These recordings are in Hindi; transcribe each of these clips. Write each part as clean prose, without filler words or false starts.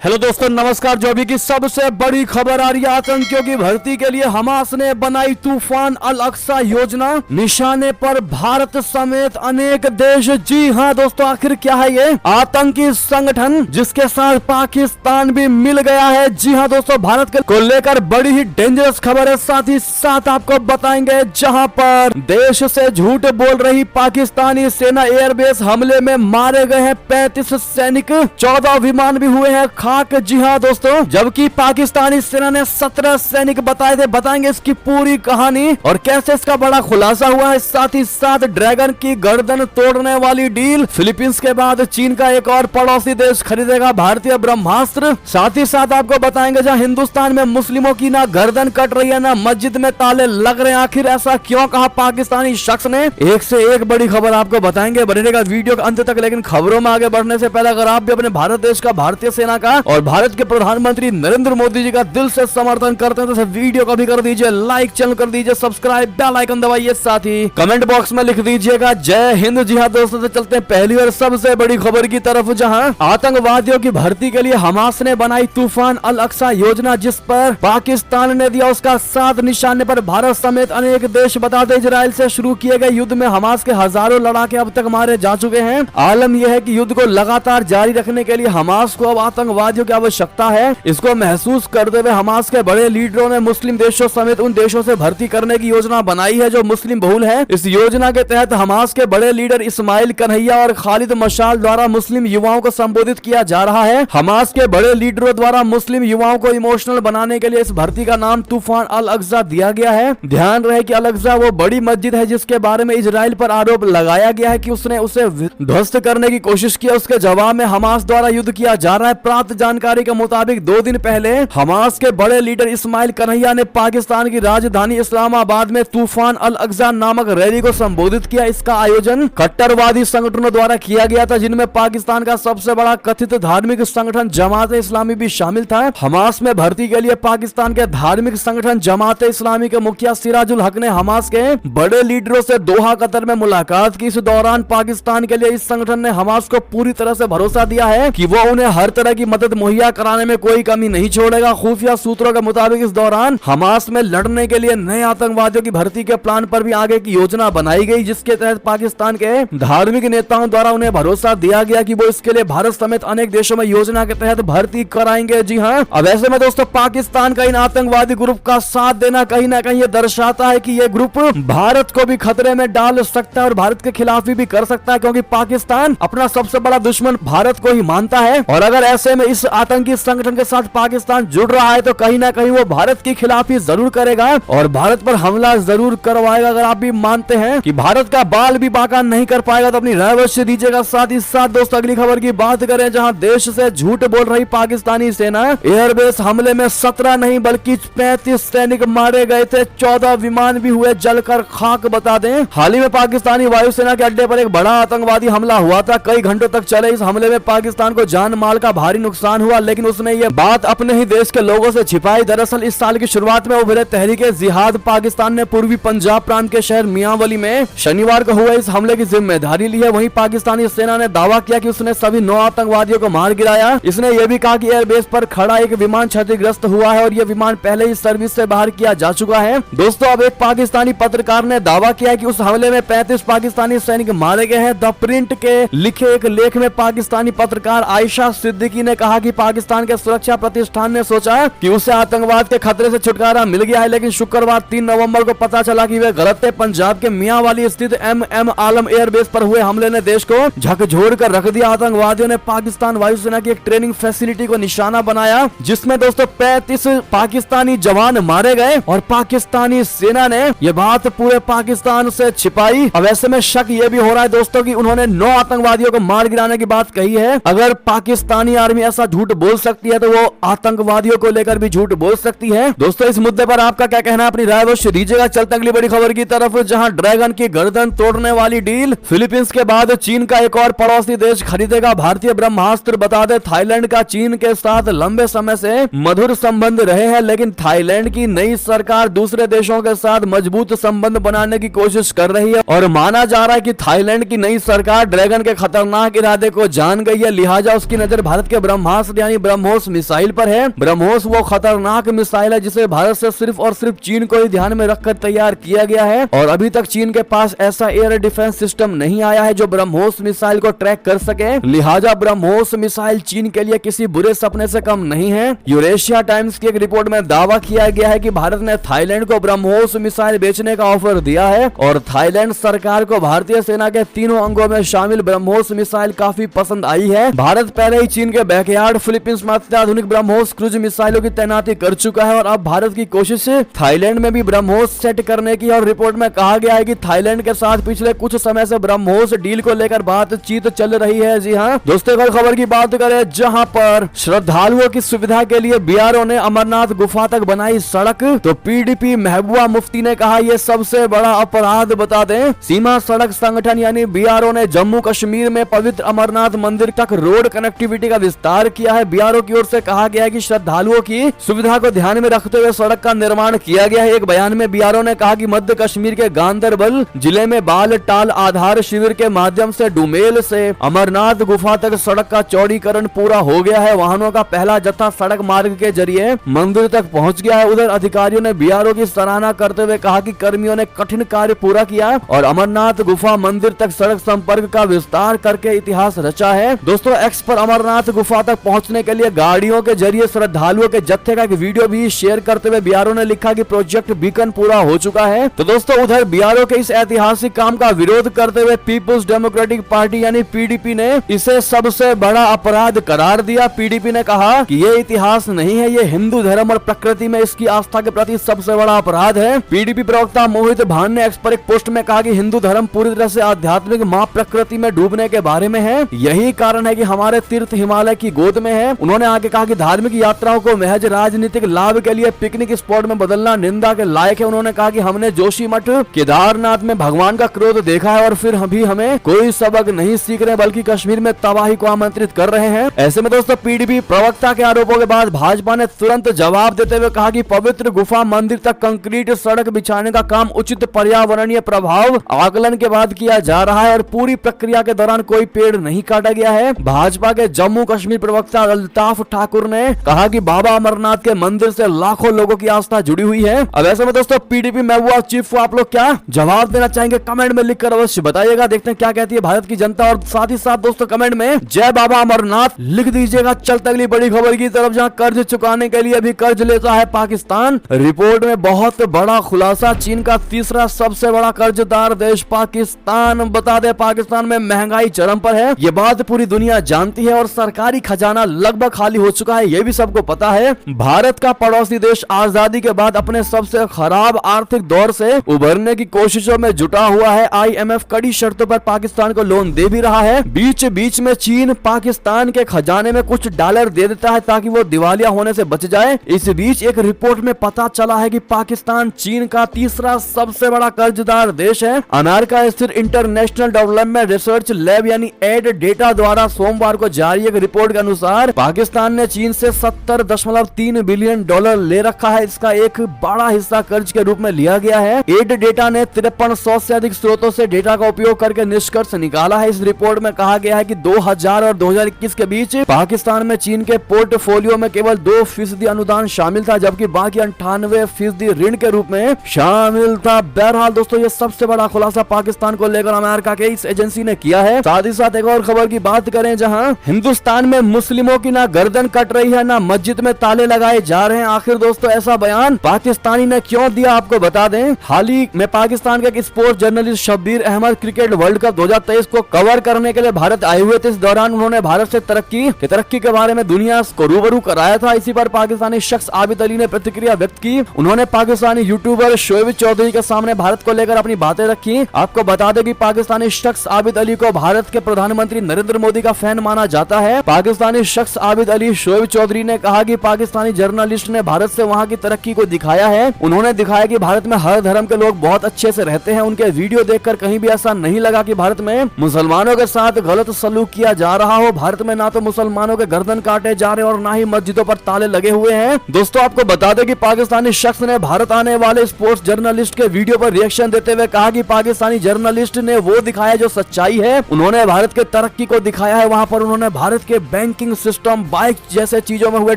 हेलो दोस्तों, नमस्कार। जो अभी की सबसे बड़ी खबर आ रही है, आतंकियों की भर्ती के लिए हमास ने बनाई तूफान अल अक्सा योजना, निशाने पर भारत समेत अनेक देश। जी हाँ दोस्तों, आखिर क्या है ये आतंकी संगठन जिसके साथ पाकिस्तान भी मिल गया है। जी हाँ दोस्तों, भारत को लेकर बड़ी ही डेंजरस खबर है। साथ ही साथ आपको बताएंगे जहाँ पर देश से झूठ बोल रही पाकिस्तानी सेना एयरबेस हमले में मारे गए हैं 35 सैनिक, 14 विमान भी हुए हैं खाक। जी हाँ दोस्तों, जबकि पाकिस्तानी सेना ने 17 सैनिक बताए थे। बताएंगे इसकी पूरी कहानी और कैसे इसका बड़ा खुलासा हुआ है। साथ ही साथ ड्रैगन की गर्दन तोड़ने वाली डील, फिलीपींस के बाद चीन का एक और पड़ोसी देश खरीदेगा भारतीय ब्रह्मास्त्र। साथ ही साथ आपको बताएंगे जहाँ हिंदुस्तान में मुस्लिमों की ना गर्दन कट रही है ना मस्जिद में ताले लग रहे हैं। आखिर ऐसा क्यों कहा पाकिस्तानी शख्स ने? एक से एक बड़ी खबर आपको बताएंगे। बने रहेगा वीडियो के अंत तक। लेकिन खबरों में आगे बढ़ने से पहले अगर आप भी अपने भारत देश का, भारतीय सेना का और भारत के प्रधानमंत्री नरेंद्र मोदी जी का दिल से समर्थन करते हैं तो वीडियो को भी कर दीजिए लाइक, चैनल कर दीजिए सब्सक्राइब, बेल आइकन दबाइए। साथ ही कमेंट बॉक्स में लिख दीजिएगा जय हिंद। जी हाँ दोस्तों, तो चलते हैं पहली और सबसे बड़ी खबर की तरफ, जहां आतंकवादियों की भर्ती के लिए हमास ने बनाई तूफान अल अक्सा योजना, जिस पर पाकिस्तान ने दिया उसका साथ। निशाने पर भारत समेत अनेक देश। बता दें, इजराइल से शुरू किए गए युद्ध में हमास के हजारों लड़ाके अब तक मारे जा चुके हैं। आलम यह है कि युद्ध को लगातार जारी रखने के लिए हमास को अब आतंकवादियों की आवश्यकता है। इसको महसूस करते हुए हमास के बड़े लीडरों ने मुस्लिम देशों समेत उन देशों से भर्ती करने की योजना बनाई है जो मुस्लिम बहुल है। इस योजना के तहत हमास के बड़े लीडर इस्माइल कन्हैया और खालिद मशाल द्वारा मुस्लिम युवाओं को संबोधित किया जा रहा है। हमास के बड़े लीडरों द्वारा मुस्लिम युवाओं को इमोशनल बनाने के लिए इस भर्ती का नाम तूफान अल अक्सा दिया गया है। ध्यान रहे कि अल अक्सा वो बड़ी मस्जिद है जिसके बारे में इजराइल पर आरोप लगाया गया है कि उसने उसे ध्वस्त करने की कोशिश की। उसके जवाब में हमास द्वारा युद्ध किया जा रहा है। प्राप्त जानकारी के मुताबिक 2 दिन पहले हमास के बड़े लीडर इस्माइल कन्हैया ने पाकिस्तान की राजधानी इस्लामाबाद में तूफान अल अक्सा नामक रैली को संबोधित किया। इसका आयोजन कट्टरवादी संगठनों द्वारा किया गया था, जिनमें पाकिस्तान का सबसे बड़ा कथित धार्मिक संगठन जमात इस्लामी भी शामिल था। हमास में भर्ती के लिए पाकिस्तान के धार्मिक संगठन जमात इस्लामी के मुखिया सिराजुल हक ने हमास के बड़े लीडरों से दोहा कतर में मुलाकात की। इस दौरान पाकिस्तान के लिए इस संगठन ने हमास को पूरी तरह से भरोसा दिया है कि वो उन्हें हर तरह की मदद मुहैया कराने में कोई कमी नहीं छोड़ेगा। खुफिया सूत्रों के मुताबिक इस दौरान हमास में लड़ने के लिए नए आतंकवादियों की भर्ती के प्लान पर भी आगे की योजना बनाई गई, जिसके तहत पाकिस्तान के धार्मिक नेताओं द्वारा उन्हें भरोसा दिया गया कि वो इसके लिए भारत समेत अनेक देशों में योजना के तहत भर्ती कराएंगे। जी हाँ, अब ऐसे में दोस्तों पाकिस्तान का इन आतंकवादी ग्रुप का साथ देना कहीं ना कहीं ये दर्शाता है कि ये ग्रुप भारत को भी खतरे में डाल सकता है और भारत के खिलाफ भी कर सकता है, क्योंकि पाकिस्तान अपना सबसे बड़ा दुश्मन भारत को ही मानता है। और अगर ऐसे में इस आतंकी संगठन के साथ पाकिस्तान जुड़ रहा है तो कहीं ना कहीं वो भारत की खिलाफी जरूर करेगा और भारत पर हमला जरूर करवाएगा। अगर आप भी मानते हैं कि भारत का बाल भी बाका नहीं कर पाएगा तो अपनी राय अवश्य दीजिएगा। साथ ही साथ दोस्तों अगली खबर की बात करें, जहां देश से झूठ बोल रही पाकिस्तानी सेना एयरबेस हमले में 17 नहीं बल्कि 35 सैनिक मारे गए थे, 14 विमान भी हुए जलकर खाक। बता दें, हाल ही में पाकिस्तानी वायुसेना के अड्डे पर एक बड़ा आतंकवादी हमला हुआ था। कई घंटों तक चले इस हमले में पाकिस्तान को जान माल का भारी नुकसान हुआ, लेकिन उसने ये बात अपने ही देश के लोगों से छिपाई। दरअसल इस साल की शुरुआत में उभरे तहरीके जिहाद पाकिस्तान ने पूर्वी पंजाब प्रांत के शहर मियांवली में शनिवार को हुए इस हमले की जिम्मेदारी ली है। वहीं पाकिस्तानी सेना ने दावा किया कि उसने सभी 9 आतंकवादियों को मार गिराया। इसने यह भी कहा कि एयरबेस पर खड़ा एक विमान क्षतिग्रस्त हुआ है और यह विमान पहले ही सर्विस से बाहर किया जा चुका है। दोस्तों अब एक पाकिस्तानी पत्रकार ने दावा किया कि उस हमले में 35 पाकिस्तानी सैनिक मारे गए हैं। द प्रिंट के लिखे एक लेख में पाकिस्तानी पत्रकार आयशा सिद्दीकी ने कहा कि पाकिस्तान के सुरक्षा प्रतिष्ठान ने सोचा कि उसे आतंकवाद के खतरे से छुटकारा मिल गया है, लेकिन शुक्रवार 3 नवंबर को पता चला कि वे गलत थे। पंजाब के मियांवाली स्थित एम आलम एयरबेस पर हुए हमले ने देश को झकझोर कर रख दिया। आतंकवादियों ने पाकिस्तान वायुसेना की एक ट्रेनिंग फैसिलिटी को निशाना बनाया, जिसमें दोस्तों 35 पाकिस्तानी जवान मारे गए और पाकिस्तानी सेना ने यह बात पूरे पाकिस्तान से छिपाई। अब ऐसे में शक यह भी हो रहा है दोस्तों कि उन्होंने 9 आतंकवादियों को मार गिराने की बात कही है। अगर पाकिस्तानी आर्मी ऐसा झूठ बोल सकती है तो वो आतंकवादियों को लेकर भी झूठ बोल सकती है। दोस्तों इस मुद्दे पर आपका क्या कहना है, अपनी राय अवश्य दीजिएगा। चलते अगली बड़ी खबर की तरफ, जहां ड्रैगन की गर्दन तोड़ने वाली डील, फिलीपींस के बाद चीन का एक और पड़ोसी देश खरीदेगा भारतीय ब्रह्मास्त्र। बता दे, थाईलैंड का चीन के साथ लंबे समय से मधुर संबंध रहे हैं, लेकिन थाईलैंड की नई सरकार दूसरे देशों के साथ मजबूत संबंध बनाने की कोशिश कर रही है और माना जा रहा है कि थाईलैंड की नई सरकार ड्रैगन के खतरनाक इरादे को जान गई है, लिहाजा उसकी नजर भारत के ब्रह्मास्त्र ब्रह्मास्त्र यानी ब्रह्मोस मिसाइल पर है। ब्रह्मोस वो खतरनाक मिसाइल है जिसे भारत से सिर्फ और सिर्फ चीन को ही ध्यान में रखकर तैयार किया गया है और अभी तक चीन के पास ऐसा एयर डिफेंस सिस्टम नहीं आया है जो ब्रह्मोस मिसाइल को ट्रैक कर सके। लिहाजा ब्रह्मोस मिसाइल चीन के लिए किसी बुरे सपने से कम नहीं है। यूरेशिया टाइम्स की एक रिपोर्ट में दावा किया गया है कि भारत ने थाईलैंड को ब्रह्मोस मिसाइल बेचने का ऑफर दिया है और थाईलैंड सरकार को भारतीय सेना के तीनों अंगों में शामिल ब्रह्मोस मिसाइल काफी पसंद आई है। भारत पहले ही चीन के बैकयार्ड फिलीपींस में अत्याधुनिक ब्रह्मोस क्रूज मिसाइलों की तैनाती कर चुका है और अब भारत की कोशिश थाईलैंड में भी ब्रह्मोस सेट करने की। और रिपोर्ट में कहा गया है कि थाईलैंड के साथ पिछले कुछ समय से ब्रह्मोस डील को लेकर बातचीत चल रही है। जी हाँ दोस्तों, अगर खबर की बात करें जहां पर श्रद्धालुओं की सुविधा के लिए बीआरओ ने अमरनाथ गुफा तक बनाई सड़क, तो पीडीपी महबूबा मुफ्ती ने कहा यह सबसे बड़ा अपराध बता दें। सीमा सड़क संगठन यानी बीआरओ ने जम्मू कश्मीर में पवित्र अमरनाथ मंदिर तक रोड कनेक्टिविटी का विस्तार किया है। बीआरओ की ओर से कहा गया है कि श्रद्धालुओं की सुविधा को ध्यान में रखते हुए सड़क का निर्माण किया गया है। एक बयान में बीआरओ ने कहा कि मध्य कश्मीर के गांदरबल जिले में बालटाल आधार शिविर के माध्यम से डुमेल से अमरनाथ गुफा तक सड़क का चौड़ीकरण पूरा हो गया है। वाहनों का पहला जत्था सड़क मार्ग के जरिए मंदिर तक पहुंच गया है। उधर अधिकारियों ने बीआरओ की सराहना करते हुए कहा कि कर्मियों ने कठिन कार्य पूरा किया और अमरनाथ गुफा मंदिर तक सड़क संपर्क का विस्तार करके इतिहास रचा है। दोस्तों, एक्स पर अमरनाथ गुफा तक पहुंचने के लिए गाड़ियों के जरिए श्रद्धालुओं के जत्थे का एक वीडियो भी शेयर करते हुए बीआरओ ने लिखा कि प्रोजेक्ट बीकन पूरा हो चुका है। तो दोस्तों, उधर बीआरओ के इस ऐतिहासिक काम का विरोध करते हुए पीपुल्स डेमोक्रेटिक पार्टी यानी पीडीपी ने इसे सबसे बड़ा अपराध करार दिया। पीडीपी ने कहा कि ये इतिहास नहीं है, ये हिंदू धर्म और प्रकृति में इसकी आस्था के प्रति सबसे बड़ा अपराध है। पीडीपी प्रवक्ता मोहित भान ने एक्स पर एक पोस्ट में कहा कि हिंदू धर्म पूरी तरह से आध्यात्मिक मां प्रकृति में डूबने के बारे में है। यही कारण है कि हमारे तीर्थ हिमालय की गोद में है। उन्होंने आगे कहा कि धार्मिक यात्राओं को महज राजनीतिक लाभ के लिए पिकनिक स्पॉट में बदलना निंदा के लायक है। उन्होंने कहा कि हमने जोशीमठ केदारनाथ में भगवान का क्रोध देखा है और फिर अभी हमें कोई सबक नहीं सीख रहे बल्कि कश्मीर में तबाही को आमंत्रित कर रहे हैं। ऐसे में दोस्तों, पीडीपी प्रवक्ता के आरोपों के बाद भाजपा ने तुरंत जवाब देते हुए कहा कि पवित्र गुफा मंदिर तक कंक्रीट सड़क बिछाने का काम उचित पर्यावरणीय प्रभाव आकलन के बाद किया जा रहा है और पूरी प्रक्रिया के दौरान कोई पेड़ नहीं काटा गया है। भाजपा के जम्मू कश्मीर प्रवक्ता अल्ताफ ठाकुर ने कहा कि बाबा अमरनाथ के मंदिर से लाखों लोगों की आस्था जुड़ी हुई है। अब ऐसे में दोस्तों, पीडीपी महबूबा चीफ को आप लोग क्या जवाब देना चाहेंगे कमेंट में लिखकर अवश्य बताइएगा। देखते हैं क्या कहती है भारत की जनता और साथ ही साथ दोस्तों कमेंट में जय बाबा अमरनाथ लिख दीजिएगा। चलते अगली बड़ी खबर की तरफ, जहां कर्ज चुकाने के लिए भी कर्ज लेता है पाकिस्तान। रिपोर्ट में बहुत बड़ा खुलासा, चीन का तीसरा सबसे बड़ा कर्जदार देश पाकिस्तान। बता दे पाकिस्तान में महंगाई चरम पर है, ये बात पूरी दुनिया जानती है और सरकारी खजाना लगभग खाली हो चुका है, ये भी सबको पता है। भारत का पड़ोसी देश आजादी के बाद अपने सबसे खराब आर्थिक दौर से उभरने की कोशिशों में जुटा हुआ है। आईएमएफ कड़ी शर्तों पर पाकिस्तान को लोन दे भी रहा है। बीच बीच में चीन पाकिस्तान के खजाने में कुछ डॉलर दे देता है ताकि वो दिवालिया होने से बच जाए। इस बीच एक रिपोर्ट में पता चला है कि पाकिस्तान चीन का तीसरा सबसे बड़ा कर्जदार देश है। अमेरिका स्थित इंटरनेशनल डेवलपमेंट रिसर्च लैब यानी एड डेटा द्वारा सोमवार को जारी एक रिपोर्ट के अनुसार पाकिस्तान ने चीन से 70.3 बिलियन डॉलर ले रखा है। इसका एक बड़ा हिस्सा कर्ज के रूप में लिया गया है। एड डेटा ने 5300 से अधिक स्रोतों से डेटा का उपयोग करके निष्कर्ष निकाला है। इस रिपोर्ट में कहा गया है कि 2000 और 2021 के बीच पाकिस्तान में चीन के पोर्टफोलियो में केवल 2% अनुदान शामिल था, जबकि बाकी 98% ऋण के रूप में शामिल था। बहरहाल दोस्तों, ये सबसे बड़ा खुलासा पाकिस्तान को लेकर अमेरिका के इस एजेंसी ने किया है। साथ ही साथ एक और खबर की बात करें, जहां हिंदुस्तान में मुस्लिमों की ना गर्दन कट रही है ना मस्जिद में ताले लगाए जा रहे हैं। आखिर दोस्तों ऐसा बयान पाकिस्तानी ने क्यों दिया, आपको बता दें। हाल ही में पाकिस्तान के sports journalist Shabbir Ahmed cricket world cup 2023 को कवर करने के लिए भारत आए हुए थे। इस दौरान उन्होंने भारत से तरक्की के बारे में दुनिया को रूबरू कराया था। इसी पर पाकिस्तानी शख्स आबिद अली ने प्रतिक्रिया व्यक्त की। उन्होंने पाकिस्तानी यूट्यूबर शोएब चौधरी के सामने भारत को लेकर अपनी बातें रखी। आपको बता दें कि पाकिस्तानी शख्स आबिद अली को भारत के प्रधानमंत्री नरेंद्र मोदी का फैन माना जाता है। पाकिस्तानी शख्स आबिद अली शोएब चौधरी ने कहा कि पाकिस्तानी जर्नलिस्ट ने भारत से वहां की तरक्की को दिखाया है। उन्होंने दिखाया कि भारत में हर धर्म के लोग बहुत अच्छे से रहते हैं। उनके वीडियो देखकर कहीं भी ऐसा नहीं लगा कि भारत में मुसलमानों के साथ गलत सलूक किया जा रहा हो। भारत में ना तो मुसलमानों के गर्दन काटे जा रहे और ना ही मस्जिदों पर ताले लगे हुए हैं। दोस्तों आपको बता दें कि पाकिस्तानी शख्स ने भारत आने वाले स्पोर्ट्स जर्नलिस्ट के वीडियो पर रिएक्शन देते हुए कहा कि पाकिस्तानी जर्नलिस्ट ने वो दिखाया जो सच्चाई है। उन्होंने भारत के तरक्की को दिखाया है। वहां पर उन्होंने भारत के बैंक ब्रेकिंग सिस्टम, बाइक जैसे चीजों में हुए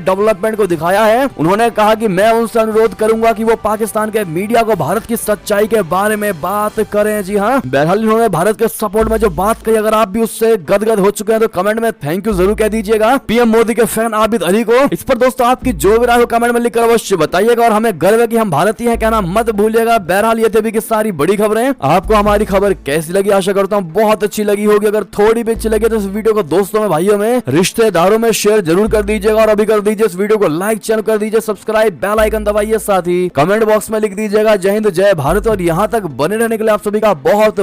डेवलपमेंट को दिखाया है। उन्होंने कहा कि मैं उनसे अनुरोध करूंगा कि वो पाकिस्तान के मीडिया को भारत की सच्चाई के बारे में बात करें। जी हाँ, बहरहाल इन्होंने भारत के सपोर्ट में जो बात कही, अगर आप भी उससे गदगद हो चुके हैं तो कमेंट में थैंक यू जरूर कह दीजिएगा पीएम मोदी के फैन आबिद अली को। इस पर दोस्तों आपकी जो भी राय हो कमेंट में लिखकर अवश्य बताइएगा और हमें गर्व है कि हम भारतीय हैं कहना मत भूलिएगा। बहरहाल ये थे अभी की सारी बड़ी खबरें। आपको हमारी खबर कैसी लगी? आशा करता हूँ बहुत अच्छी लगी होगी। अगर थोड़ी भी अच्छी लगी तो इस वीडियो को दोस्तों में, भाइयों में, रिश्तेदारों में शेयर जरूर कर दीजिएगा और अभी कर दीजिए इस वीडियो को लाइक, चैनल कर दीजिए सब्सक्राइब, बेल आइकन दबाइए, साथ ही कमेंट बॉक्स में लिख दीजिएगा जय हिंद जय भारत। और यहाँ तक बने रहने के लिए आप सभी का बहुत